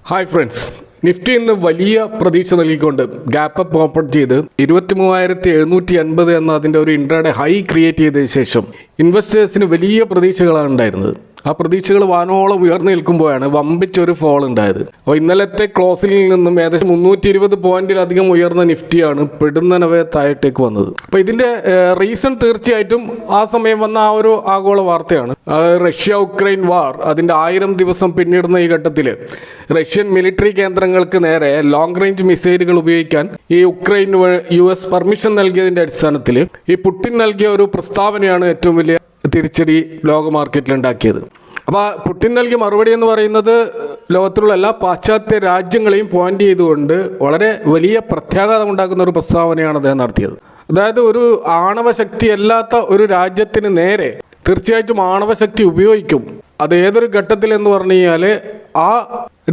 Hi friends, Nifty ഇന്ന് വലിയ പ്രതീക്ഷ നൽകിക്കൊണ്ട് ഗ്യാപ്പ് അപ്പ് ഓപ്പൺ ചെയ്ത് 23,750 എന്ന അതിൻ്റെ ഒരു ഇൻട്രാഡേ ഹൈ ക്രിയേറ്റ് ചെയ്തതിനു ശേഷം ഇൻവെസ്റ്റേഴ്സിന് വലിയ പ്രതീക്ഷകളാണ് ഉണ്ടായിരുന്നത്. ആ പ്രതീക്ഷകൾ വാനോളം ഉയർന്നു നിൽക്കുമ്പോഴാണ് വമ്പിച്ചൊരു ഫോൾ ഉണ്ടായത്. അപ്പോൾ ഇന്നലത്തെ ക്ലോസിൽ നിന്നും ഏകദേശം 320 പോയിന്റിലധികം ഉയർന്ന നിഫ്റ്റിയാണ് പെടുന്നനവേ താഴത്തേക്ക് വന്നത്. അപ്പോൾ ഇതിൻ്റെ റീസൺ തീർച്ചയായിട്ടും ആ സമയം വന്ന ആ ഒരു ആഗോള വാർത്തയാണ്. റഷ്യ ഉക്രൈൻ വാർ അതിൻ്റെ 1000 ദിവസം പിന്നിടുന്ന ഈ ഘട്ടത്തിൽ റഷ്യൻ മിലിറ്ററി കേന്ദ്രങ്ങൾക്ക് നേരെ ലോങ് റേഞ്ച് മിസൈലുകൾ ഉപയോഗിക്കാൻ ഈ ഉക്രൈൻ US പെർമിഷൻ നൽകിയതിൻ്റെ അടിസ്ഥാനത്തിൽ ഈ പുടിൻ നൽകിയ ഒരു പ്രസ്താവനയാണ് ഏറ്റവും വലിയ തിരിച്ചടി ലോക മാർക്കറ്റിൽ ഉണ്ടാക്കിയത്. അപ്പോൾ പുടിൻ നൽകിയ മറുപടി എന്ന് പറയുന്നത് ലോകത്തിലുള്ള എല്ലാ പാശ്ചാത്യ രാജ്യങ്ങളെയും പോയിന്റ് ചെയ്തുകൊണ്ട് വളരെ വലിയ പ്രത്യാഘാതം ഉണ്ടാക്കുന്ന ഒരു പ്രസ്താവനയാണ് അദ്ദേഹം നടത്തിയത്. അതായത് ഒരു ആണവശക്തി അല്ലാത്ത ഒരു രാജ്യത്തിന് നേരെ തീർച്ചയായിട്ടും ആണവശക്തി ഉപയോഗിക്കും. അത് ഏതൊരു ഘട്ടത്തിൽ എന്ന് പറഞ്ഞു കഴിഞ്ഞാൽ ആ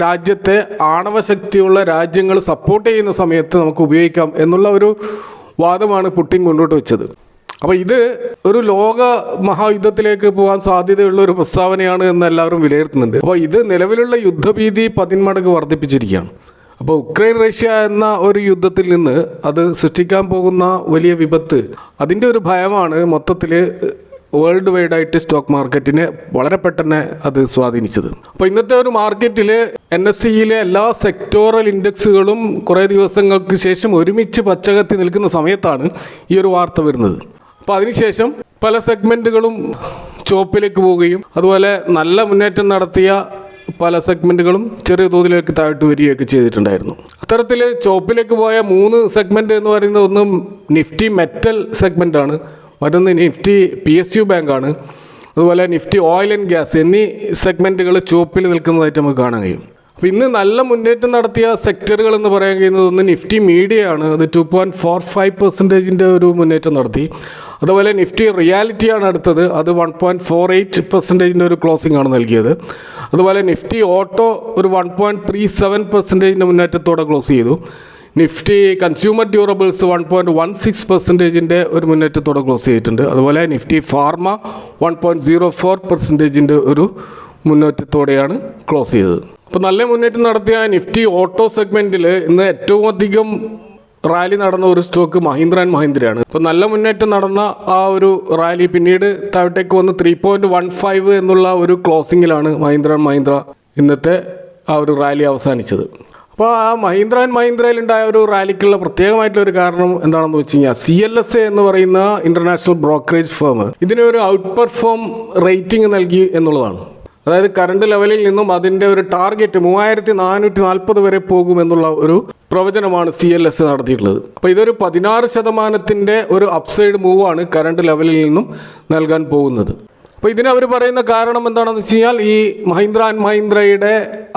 രാജ്യത്തെ ആണവശക്തിയുള്ള രാജ്യങ്ങൾ സപ്പോർട്ട് ചെയ്യുന്ന സമയത്ത് നമുക്ക് ഉപയോഗിക്കാം എന്നുള്ള ഒരു വാദമാണ് പുടിൻ മുന്നോട്ട് വെച്ചത്. അപ്പോൾ ഇത് ഒരു ലോക മഹായുദ്ധത്തിലേക്ക് പോകാൻ സാധ്യതയുള്ള ഒരു പ്രസ്താവനയാണ് എന്ന് എല്ലാവരും വിലയിരുത്തുന്നുണ്ട്. അപ്പോൾ ഇത് നിലവിലുള്ള യുദ്ധഭീതി 10 മടങ്ങ് വർദ്ധിപ്പിച്ചിരിക്കുകയാണ്. അപ്പോൾ ഉക്രൈൻ റഷ്യ എന്ന ഒരു യുദ്ധത്തിൽ നിന്ന് അത് സൃഷ്ടിക്കാൻ പോകുന്ന വലിയ വിപത്ത്, അതിൻ്റെ ഒരു ഭയമാണ് മൊത്തത്തിൽ വേൾഡ് വൈഡായിട്ട് സ്റ്റോക്ക് മാർക്കറ്റിനെ വളരെ പെട്ടെന്ന് അത് സ്വാധീനിച്ചത്. അപ്പോൾ ഇന്നത്തെ ഒരു മാർക്കറ്റിൽ NSE എല്ലാ സെക്ടോറൽ ഇൻഡെക്സുകളും കുറേ ദിവസങ്ങൾക്ക് ശേഷം ഒരുമിച്ച് പച്ചകത്തി നിൽക്കുന്ന സമയത്താണ് ഈ ഒരു വാർത്ത വരുന്നത്. അപ്പോൾ അതിനുശേഷം പല സെഗ്മെൻറ്റുകളും ചുവപ്പിലേക്ക് പോവുകയും അതുപോലെ നല്ല മുന്നേറ്റം നടത്തിയ പല സെഗ്മെൻറ്റുകളും ചെറിയ തോതിലേക്ക് താഴ്ത്തു വരികയൊക്കെ ചെയ്തിട്ടുണ്ടായിരുന്നു. അത്തരത്തിൽ ചുവപ്പിലേക്ക് പോയ 3 സെഗ്മെൻറ്റ് എന്ന് പറയുന്നത് ഒന്ന് നിഫ്റ്റി മെറ്റൽ സെഗ്മെൻറ്റാണ്, മറ്റൊന്ന് നിഫ്റ്റി PSU ബാങ്കാണ്, അതുപോലെ നിഫ്റ്റി ഓയിൽ ആൻഡ് ഗ്യാസ് എന്നീ സെഗ്മെൻറ്റുകൾ ചുവപ്പിൽ നിൽക്കുന്നതായിട്ട് നമുക്ക് കാണാൻ കഴിയും. അപ്പോൾ ഇന്ന് നല്ല മുന്നേറ്റം നടത്തിയ സെക്ടറുകൾ എന്ന് പറയാൻ കഴിയുന്നത് ഒന്ന് നിഫ്റ്റി മീഡിയ ആണ്. അത് 2.45% ഒരു മുന്നേറ്റം നടത്തി. അതുപോലെ നിഫ്റ്റി റിയാലിറ്റിയാണ് അടുത്തത്. അത് 1.48% ഒരു ക്ലോസിംഗ് ആണ് നൽകിയത്. അതുപോലെ നിഫ്റ്റി ഓട്ടോ ഒരു 1.37% മുന്നേറ്റത്തോടെ ക്ലോസ് ചെയ്തു. നിഫ്റ്റി കൺസ്യൂമർ ഡ്യൂറബിൾസ് 1.16% ഒരു മുന്നേറ്റത്തോടെ ക്ലോസ് ചെയ്തിട്ടുണ്ട്. അതുപോലെ നിഫ്റ്റി ഫാർമ 1.04% ഒരു മുന്നേറ്റത്തോടെയാണ് ക്ലോസ് ചെയ്തത്. അപ്പോൾ നല്ല മുന്നേറ്റം നടത്തിയ നിഫ്റ്റി ഓട്ടോ സെഗ്മെൻറ്റിൽ ഇന്ന് ഏറ്റവും അധികം റാലി നടന്ന ഒരു സ്റ്റോക്ക് മഹീന്ദ്ര ആൻഡ് മഹീന്ദ്രയാണ്. അപ്പോൾ നല്ല മുന്നേറ്റം നടന്ന ആ ഒരു റാലി പിന്നീട് താഴത്തേക്ക് വന്ന് 3.15 എന്നുള്ള ഒരു ക്ലോസിങ്ങിലാണ് മഹീന്ദ്ര ആൻഡ് മഹീന്ദ്ര ഇന്നത്തെ ആ ഒരു റാലി അവസാനിച്ചത്. അപ്പോൾ ആ മഹീന്ദ്ര ആൻഡ് മഹീന്ദ്രയിലുണ്ടായ ഒരു റാലിക്കുള്ള പ്രത്യേകമായിട്ടുള്ളൊരു കാരണം എന്താണെന്ന് വെച്ച് കഴിഞ്ഞാൽ CLSA എന്ന് പറയുന്ന ഇൻ്റർനാഷണൽ ബ്രോക്കറേജ് ഫേം ഇതിന് ഒരു ഔട്ട് പെർഫോം റേറ്റിംഗ് നൽകി എന്നുള്ളതാണ്. അതായത് കറണ്ട് ലെവലിൽ നിന്നും അതിൻ്റെ ഒരു ടാർഗറ്റ് 3440 വരെ പോകുമെന്നുള്ള ഒരു പ്രവചനമാണ് CLSA നടത്തിയിട്ടുള്ളത്. അപ്പോൾ ഇതൊരു 16% ഒരു അപ്സൈഡ് മൂവാണ് കറണ്ട് ലെവലിൽ നിന്നും നൽകാൻ പോകുന്നത്. അപ്പോൾ ഇതിന് അവർ പറയുന്ന കാരണം എന്താണെന്ന് വെച്ച് കഴിഞ്ഞാൽ ഈ മഹീന്ദ്ര ആൻഡ് മഹീന്ദ്രയുടെ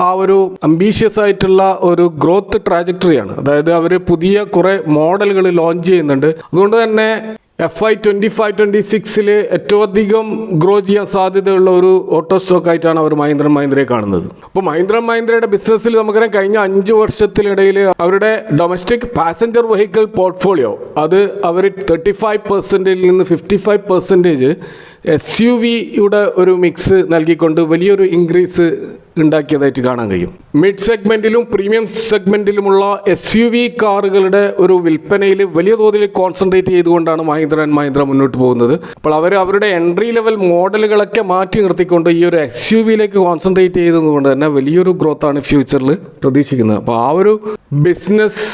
ആ ഒരു അംബീഷ്യസ് ആയിട്ടുള്ള ഒരു ഗ്രോത്ത് ട്രാജക്ടറിയാണ്. അതായത് അവർ പുതിയ കുറേ മോഡലുകൾ ലോഞ്ച് ചെയ്യുന്നുണ്ട്. അതുകൊണ്ട് തന്നെ FY 25-26 ഏറ്റവും അധികം ഗ്രോ ചെയ്യാൻ സാധ്യതയുള്ള ഒരു ഓട്ടോ സ്റ്റോക്ക് ആയിട്ടാണ് അവർ മഹീന്ദ്ര മഹീന്ദ്രയെ കാണുന്നത്. അപ്പോൾ മഹീന്ദ്ര മഹീന്ദ്രയുടെ ബിസിനസ്സിൽ നമുക്കറിയാം കഴിഞ്ഞ 5 വർഷത്തിനിടയിൽ അവരുടെ ഡൊമസ്റ്റിക് പാസഞ്ചർ വെഹിക്കിൾ പോർട്ട്ഫോളിയോ അത് അവർ 35% നിന്ന് 55% SUV-യുടെ ഒരു മിക്സ് നൽകിക്കൊണ്ട് വലിയൊരു ഇൻക്രീസ് ഉണ്ടാക്കിയതായിട്ട് കാണാൻ കഴിയും. മിഡ് സെഗ്മെൻറ്റിലും പ്രീമിയം സെഗ്മെൻറ്റിലുമുള്ള SUV കാറുകളുടെ ഒരു വിൽപ്പനയിൽ വലിയ തോതിൽ കോൺസെൻട്രേറ്റ് ചെയ്തുകൊണ്ടാണ് മഹീന്ദ്ര ആൻഡ് മഹീന്ദ്ര മുന്നോട്ട് പോകുന്നത്. അപ്പോൾ അവർ അവരുടെ എൻട്രി ലെവൽ മോഡലുകളൊക്കെ മാറ്റി നിർത്തിക്കൊണ്ട് ഈ ഒരു SUV-യിലേക്ക് കോൺസെൻട്രേറ്റ് ചെയ്തതുകൊണ്ട് തന്നെ വലിയൊരു ഗ്രോത്താണ് ഫ്യൂച്ചറിൽ പ്രതീക്ഷിക്കുന്നത്. അപ്പോൾ ആ ഒരു ബിസിനസ്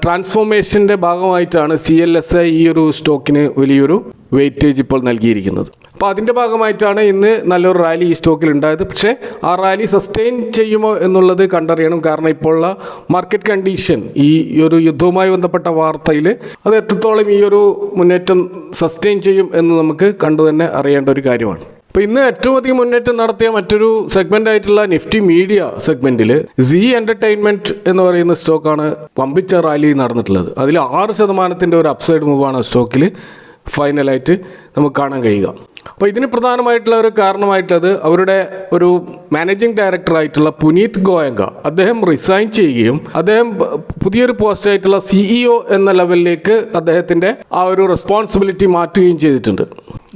ട്രാൻസ്ഫോർമേഷൻ്റെ ഭാഗമായിട്ടാണ് CLSA ഈ ഒരു സ്റ്റോക്കിന് വലിയൊരു വെയിറ്റേജ് ഇപ്പോൾ നൽകിയിരിക്കുന്നത്. അപ്പോൾ അതിൻ്റെ ഭാഗമായിട്ടാണ് ഇന്ന് നല്ലൊരു റാലി ഈ സ്റ്റോക്കിൽ ഉണ്ടായത്. പക്ഷേ ആ റാലി സസ്റ്റെയിൻ ചെയ്യുമോ എന്നുള്ളത് കണ്ടറിയണം. കാരണം ഇപ്പോഴുള്ള മാർക്കറ്റ് കണ്ടീഷൻ ഈ ഒരു യുദ്ധവുമായി ബന്ധപ്പെട്ട വാർത്തയിൽ അത് എത്രത്തോളം ഈ ഒരു മുന്നേറ്റം സസ്റ്റെയിൻ ചെയ്യും എന്ന് നമുക്ക് കണ്ടു തന്നെ അറിയേണ്ട ഒരു കാര്യമാണ്. അപ്പോൾ ഇന്ന് ഏറ്റവും അധികം മുന്നേറ്റം നടത്തിയ മറ്റൊരു സെഗ്മെൻ്റ് ആയിട്ടുള്ള നിഫ്റ്റി മീഡിയ സെഗ്മെൻറ്റിൽ സീ എൻ്റർടൈൻമെൻറ്റ് എന്ന് പറയുന്ന സ്റ്റോക്കാണ് വമ്പിച്ച റാലി നടന്നിട്ടുള്ളത്. അതിൽ 6% ഒരു അപ്സൈഡ് മൂവാണ് സ്റ്റോക്കിൽ ഫൈനലായിട്ട് നമുക്ക് കാണാൻ കഴിയുക. അപ്പോൾ ഇതിന് പ്രധാനമായിട്ടുള്ള ഒരു കാരണമായിട്ടുള്ളത് അവരുടെ ഒരു മാനേജിംഗ് ഡയറക്ടറായിട്ടുള്ള പുനീത് ഗോയങ്ക അദ്ദേഹം റിസൈൻ ചെയ്യുകയും അദ്ദേഹം പുതിയൊരു പോസ്റ്റായിട്ടുള്ള CEO എന്ന ലെവലിലേക്ക് അദ്ദേഹത്തിൻ്റെ ആ ഒരു റെസ്പോൺസിബിലിറ്റി മാറ്റുകയും ചെയ്തിട്ടുണ്ട്.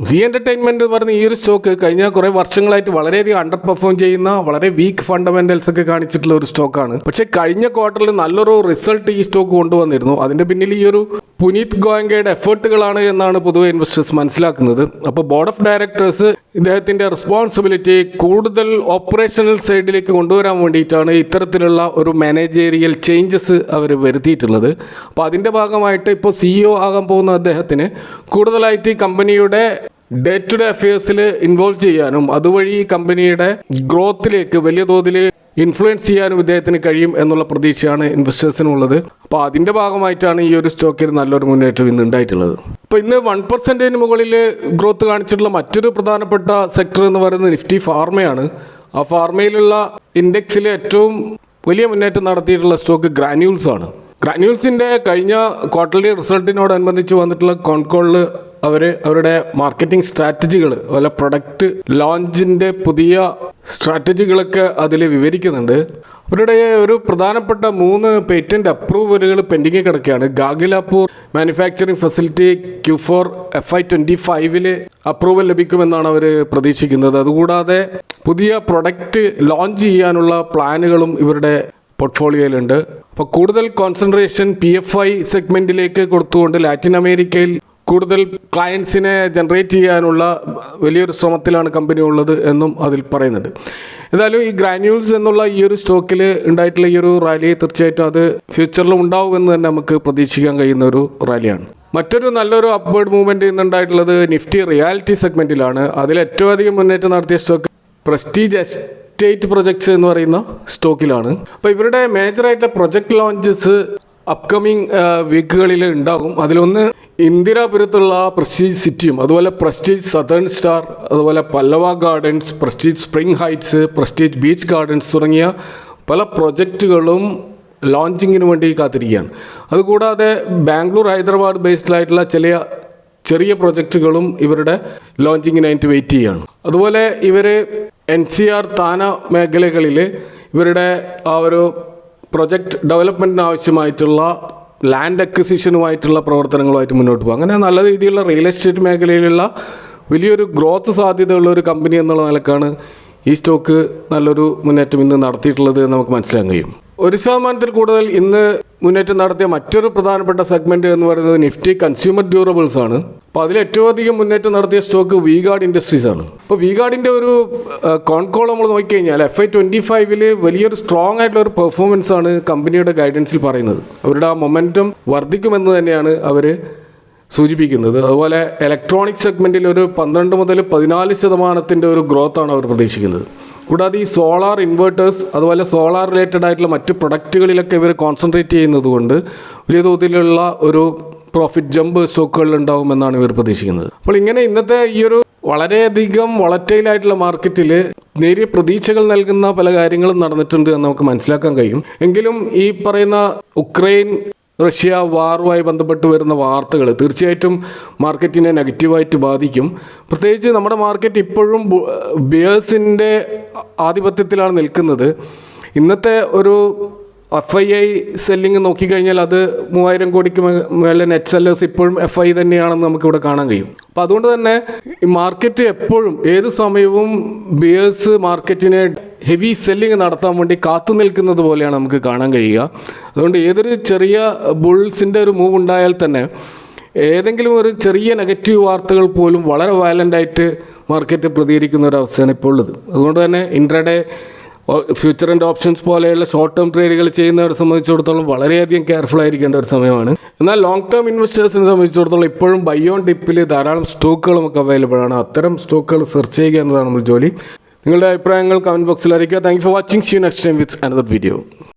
സി എന്റർടൈൻമെന്റ് എന്ന് പറഞ്ഞ ഈ ഒരു സ്റ്റോക്ക് കഴിഞ്ഞ കുറേ വർഷങ്ങളായിട്ട് വളരെയധികം അണ്ടർ പെർഫോം ചെയ്യുന്ന വളരെ വീക്ക് ഫണ്ടമെന്റൽസ് ഒക്കെ കാണിച്ചിട്ടുള്ള ഒരു സ്റ്റോക്കാണ്. പക്ഷേ കഴിഞ്ഞ ക്വാർട്ടറിൽ നല്ലൊരു റിസൾട്ട് ഈ സ്റ്റോക്ക് കൊണ്ടുവന്നിരുന്നു. അതിന്റെ പിന്നിൽ ഈ ഒരു പുനീത് ഗോയങ്കയുടെ എഫേർട്ടുകളാണ് എന്നാണ് പൊതുവെ ഇൻവെസ്റ്റേഴ്സ് മനസ്സിലാക്കുന്നത്. അപ്പോൾ ബോർഡ് ഓഫ് ഡയറക്ടേഴ്സ് ഇദ്ദേഹത്തിന്റെ റെസ്പോൺസിബിലിറ്റി കൂടുതൽ ഓപ്പറേഷണൽ സൈഡിലേക്ക് കൊണ്ടുവരാൻ വേണ്ടിയിട്ടാണ് ഇത്തരത്തിലുള്ള ഒരു മാനേജേറിയൽ ചേഞ്ചസ് അവർ വരുത്തിയിട്ടുള്ളത്. അപ്പോൾ അതിൻ്റെ ഭാഗമായിട്ട് ഇപ്പോൾ CEO ആകാൻ പോകുന്ന അദ്ദേഹത്തിന് കൂടുതലായിട്ട് ഈ കമ്പനിയുടെ ഡേ ടു ഡേ അഫയേഴ്സിൽ ഇൻവോൾവ് ചെയ്യാനും അതുവഴി ഈ കമ്പനിയുടെ ഗ്രോത്തിലേക്ക് വലിയ തോതിൽ ഇൻഫ്ലുവൻസ് ചെയ്യാനും ഇദ്ദേഹത്തിന് കഴിയും എന്നുള്ള പ്രതീക്ഷയാണ് ഇൻവെസ്റ്റേഴ്സിനുള്ളത്. അപ്പോൾ അതിൻ്റെ ഭാഗമായിട്ടാണ് ഈ ഒരു സ്റ്റോക്കിൽ നല്ലൊരു മുന്നേറ്റം ഇന്ന് ഉണ്ടായിട്ടുള്ളത്. അപ്പോൾ ഇന്ന് 1% മുകളിൽ ഗ്രോത്ത് കാണിച്ചിട്ടുള്ള മറ്റൊരു പ്രധാനപ്പെട്ട സെക്ടർ എന്ന് പറയുന്നത് നിഫ്റ്റി ഫാർമയാണ്. ആ ഫാർമയിലുള്ള ഇൻഡെക്സിൽ ഏറ്റവും വലിയ മുന്നേറ്റം നടത്തിയിട്ടുള്ള സ്റ്റോക്ക് ഗ്രാന്യൂൾസ് ആണ്. ഗ്രാന്യൂൾസിൻ്റെ കഴിഞ്ഞ ക്വാർട്ടർലി റിസൾട്ടിനോടനുബന്ധിച്ച് വന്നിട്ടുള്ള കോൺകോളിൽ അവരുടെ മാർക്കറ്റിംഗ് സ്ട്രാറ്റജികൾ അതുപോലെ പ്രൊഡക്റ്റ് ലോഞ്ചിൻ്റെ പുതിയ സ്ട്രാറ്റജികളൊക്കെ അതിൽ വിവരിക്കുന്നുണ്ട്. അവരുടെ ഒരു പ്രധാനപ്പെട്ട 3 പേറ്റന്റ് അപ്രൂവലുകൾ പെൻഡിങ് കിടക്കുകയാണ്. ഗാഗിലാപൂർ manufacturing facility Q4 FY25 approval ലഭിക്കുമെന്നാണ് അവർ പ്രതീക്ഷിക്കുന്നത്. അതുകൂടാതെ പുതിയ പ്രൊഡക്റ്റ് ലോഞ്ച് ചെയ്യാനുള്ള പ്ലാനുകളും ഇവരുടെ പോർട്ട്ഫോളിയോയിലുണ്ട്. അപ്പോൾ കൂടുതൽ കോൺസെൻട്രേഷൻ PFI സെഗ്മെന്റിലേക്ക് കൊടുത്തുകൊണ്ട് ലാറ്റിൻ അമേരിക്കയിൽ കൂടുതൽ ക്ലയൻസിനെ ജനറേറ്റ് ചെയ്യാനുള്ള വലിയൊരു ശ്രമത്തിലാണ് കമ്പനി ഉള്ളത് എന്നും അതിൽ പറയുന്നുണ്ട്. ഏതായാലും ഈ ഗ്രാന്യൂൾസ് എന്നുള്ള ഈ ഒരു സ്റ്റോക്കിൽ ഉണ്ടായിട്ടുള്ള ഈ ഒരു റാലി തീർച്ചയായിട്ടും അത് ഫ്യൂച്ചറിലും ഉണ്ടാവുമെന്ന് തന്നെ നമുക്ക് പ്രതീക്ഷിക്കാൻ കഴിയുന്ന ഒരു റാലിയാണ്. മറ്റൊരു നല്ലൊരു അപ്വേർഡ് മൂവ്മെൻറ്റ് ഇന്നുണ്ടായിട്ടുള്ളത് നിഫ്റ്റി റിയാലിറ്റി സെഗ്മെൻറ്റിലാണ്. അതിൽ ഏറ്റവും അധികം മുന്നേറ്റം നടത്തിയ സ്റ്റോക്ക് പ്രസ്റ്റീജ് എസ്റ്റേറ്റ് പ്രൊജക്ട്സ് എന്ന് പറയുന്ന സ്റ്റോക്കിലാണ്. അപ്പോൾ ഇവരുടെ മേജറായിട്ടുള്ള പ്രൊജക്ട് ലോഞ്ചസ് അപ്കമിങ് വീക്കുകളിൽ ഉണ്ടാകും. അതിലൊന്ന് ഇന്ദിരാപുരത്തുള്ള പ്രസ്റ്റീജ് സിറ്റിയും അതുപോലെ പ്രസ്റ്റീജ് സതേൺ സ്റ്റാർ അതുപോലെ Pallava gardens, prestige spring heights, prestige beach gardens തുടങ്ങിയ പല പ്രൊജക്റ്റുകളും ലോഞ്ചിങ്ങിന് വേണ്ടി കാത്തിരിക്കുകയാണ്. അതുകൂടാതെ ബാംഗ്ലൂർ ഹൈദരാബാദ് ബേസ്ഡിലായിട്ടുള്ള ചെറിയ പ്രൊജക്റ്റുകളും ഇവരുടെ ലോഞ്ചിങ്ങിനായിട്ട് വെയിറ്റ് ചെയ്യുകയാണ്. അതുപോലെ ഇവർ NCR താന മേഖലകളിൽ ഇവരുടെ ആ ഒരു പ്രൊജക്റ്റ് ഡെവലപ്മെൻറ്റിന് ആവശ്യമായിട്ടുള്ള ലാൻഡ് അക്വിസിഷനുമായിട്ടുള്ള പ്രവർത്തനങ്ങളുമായിട്ട് മുന്നോട്ട് പോകും. അങ്ങനെ നല്ല രീതിയിലുള്ള റിയൽ എസ്റ്റേറ്റ് മേഖലയിലുള്ള വലിയൊരു ഗ്രോത്ത് സാധ്യതയുള്ള ഒരു കമ്പനി എന്നുള്ള നിലക്കാണ് ഈ സ്റ്റോക്ക് നല്ലൊരു മുന്നേറ്റം ഇന്ന് നടത്തിയിട്ടുള്ളത് എന്ന് നമുക്ക് മനസ്സിലാക്കാൻ കഴിയും. 1% കൂടുതൽ ഇന്ന് മുന്നേറ്റം നടത്തിയ മറ്റൊരു പ്രധാനപ്പെട്ട സെഗ്മെൻറ്റ് എന്ന് പറയുന്നത് നിഫ്റ്റി കൺസ്യൂമർ ഡ്യൂറബിൾസ് ആണ്. അപ്പോൾ അതിൽ ഏറ്റവും അധികം മുന്നേറ്റം നടത്തിയ സ്റ്റോക്ക് V-Guard ഇൻഡസ്ട്രീസ് ആണ്. അപ്പോൾ V-Guardൻ്റെ ഒരു കോൺകോൾ നമ്മൾ നോക്കിക്കഴിഞ്ഞാൽ FY25 വലിയൊരു സ്ട്രോങ് ആയിട്ടുള്ള ഒരു പെർഫോമൻസ് ആണ് കമ്പനിയുടെ ഗൈഡൻസിൽ പറയുന്നത്. അവരുടെ ആ മൊമെൻറ്റം വർദ്ധിക്കുമെന്ന് തന്നെയാണ് അവർ സൂചിപ്പിക്കുന്നത്. അതുപോലെ ഇലക്ട്രോണിക് സെഗ്മെൻറ്റിൽ ഒരു 12 മുതൽ 14% ഒരു ഗ്രോത്താണ് അവർ പ്രതീക്ഷിക്കുന്നത്. കൂടാതെ ഈ സോളാർ ഇൻവേർട്ടേഴ്സ് അതുപോലെ സോളാർ റിലേറ്റഡ് ആയിട്ടുള്ള മറ്റ് പ്രൊഡക്റ്റുകളിലൊക്കെ ഇവർ കോൺസെൻട്രേറ്റ് ചെയ്യുന്നത് കൊണ്ട് വലിയ തോതിലുള്ള ഒരു പ്രോഫിറ്റ് ജമ്പ് സ്റ്റോക്കുകളിൽ ഉണ്ടാകുമെന്നാണ് ഇവർ പ്രതീക്ഷിക്കുന്നത്. അപ്പോൾ ഇങ്ങനെ ഇന്നത്തെ ഈ ഒരു വളരെയധികം വളറ്റൈലായിട്ടുള്ള മാർക്കറ്റിൽ നേരിയ പ്രതീക്ഷകൾ നൽകുന്ന പല കാര്യങ്ങളും നടന്നിട്ടുണ്ട് എന്ന് നമുക്ക് മനസ്സിലാക്കാൻ കഴിയും. എങ്കിലും ഈ പറയുന്ന ഉക്രൈൻ റഷ്യ വാറുമായി ബന്ധപ്പെട്ട് വരുന്ന വാർത്തകൾ തീർച്ചയായിട്ടും മാർക്കറ്റിനെ നെഗറ്റീവായിട്ട് ബാധിക്കും. പ്രത്യേകിച്ച് നമ്മുടെ മാർക്കറ്റ് ഇപ്പോഴും ബിയേഴ്സിൻ്റെ ആധിപത്യത്തിലാണ് നിൽക്കുന്നത്. ഇന്നത്തെ ഒരു FII സെല്ലിങ് നോക്കിക്കഴിഞ്ഞാൽ അത് 3000 കോടിക്ക് മേലെ നെറ്റ് സെല്ലേഴ്സ് ഇപ്പോഴും FI തന്നെയാണെന്ന് നമുക്കിവിടെ കാണാൻ കഴിയും. അപ്പോൾ അതുകൊണ്ട് തന്നെ ഈ മാർക്കറ്റ് എപ്പോഴും ഏത് സമയവും ബിയേഴ്സ് മാർക്കറ്റിനെ ഹെവി സെല്ലിങ് നടത്താൻ വേണ്ടി കാത്തു നിൽക്കുന്നത് പോലെയാണ് നമുക്ക് കാണാൻ കഴിയുക. അതുകൊണ്ട് ഏതൊരു ചെറിയ ബുൾസിൻ്റെ ഒരു മൂവ് ഉണ്ടായാൽ തന്നെ ഏതെങ്കിലും ഒരു ചെറിയ നെഗറ്റീവ് വാർത്തകൾ പോലും വളരെ വയലൻ്റായിട്ട് മാർക്കറ്റ് പ്രതികരിക്കുന്ന ഒരു അവസ്ഥയാണ് ഇപ്പോൾ ഉള്ളത്. അതുകൊണ്ട് തന്നെ ഇൻട്രാഡേ ഫ്യൂച്ചർ ആൻഡ് ഓപ്ഷൻസ് പോലെയുള്ള ഷോർട്ട് ടേം ട്രേഡുകൾ ചെയ്യുന്നവരെ സംബന്ധിച്ചിടത്തോളം വളരെയധികം കെയർഫുൾ ആയിരിക്കേണ്ട ഒരു സമയമാണ്. എന്നാൽ ലോങ് ടേം ഇൻവെസ്റ്റേഴ്സിനെ സംബന്ധിച്ചിടത്തോളം ഇപ്പോഴും ബൈ ഓൺ ഡിപ്പിൽ ധാരാളം സ്റ്റോക്കുകളും ഒക്കെ അവൈലബിൾ ആണ്. അത്തരം സ്റ്റോക്കുകൾ സെർച്ച് ചെയ്യുക എന്നതാണ് നമ്മൾ ജോലി. നിങ്ങളുടെ അഭിപ്രായങ്ങൾ കമൻറ്റ് ബോക്സിൽ അറിയിക്കുക. Thank you for watching. See you next time with another video.